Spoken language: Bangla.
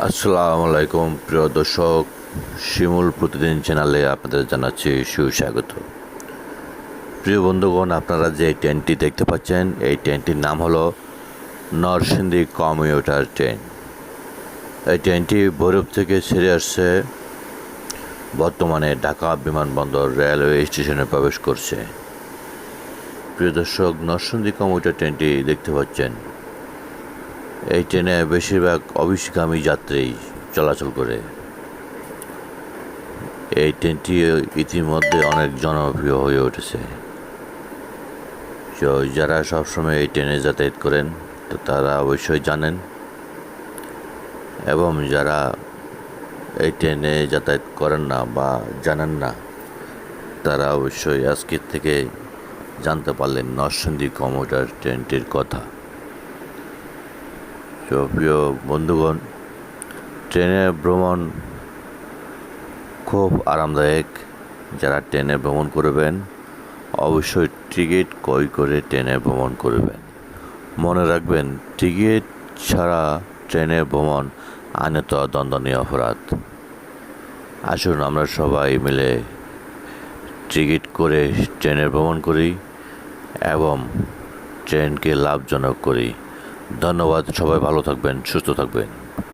আসসালামু আলাইকুম প্রিয় দর্শক, শিমুল প্রতিদিন চ্যানেলে আপনাদের জানাচ্ছি সুস্বাগত। প্রিয় বন্ধুগণ, আপনারা যে ট্রেনটি দেখতে পাচ্ছেন এই ট্রেনটির নাম হলো নরসিংদী কমিউটার ট্রেন। এই ট্রেনটি ভৈরব থেকে ছেড়ে আসছে, বর্তমানে ঢাকা বিমানবন্দর রেলওয়ে স্টেশনে প্রবেশ করছে। প্রিয় দর্শক, নরসিংদী কমিউটার ট্রেনটি দেখতে পাচ্ছেন। এই ট্রেনে বেশিরভাগ অফিসগামী যাত্রী চলাচল করে। এই ট্রেনটি ইতিমধ্যে অনেক জনপ্রিয় হয়ে উঠেছে। তো যারা সবসময় এই ট্রেনে যাতায়াত করেন তো তারা অবশ্যই জানেন, এবং যারা এই ট্রেনে যাতায়াত করেন না বা জানেন না তারা অবশ্যই আজকের থেকে জানতে পারলেন নরসিংদী কমিউটার ট্রেনটির কথা। তো প্রিয় বন্ধুগণ, ট্রেনে ভ্রমণ খুব আরামদায়ক। যারা ট্রেনে ভ্রমণ করবেন অবশ্যই টিকিট ক্রয় করে ট্রেনে ভ্রমণ করবেন। মনে রাখবেন, টিকিট ছাড়া ট্রেনে ভ্রমণ আইনত দণ্ডনীয় অপরাধ। আসুন আমরা সবাই মিলে টিকিট করে ট্রেনে ভ্রমণ করি এবং ট্রেনকে লাভজনক করি। ধন্যবাদ। সবাই ভালো থাকবেন, সুস্থ থাকবেন।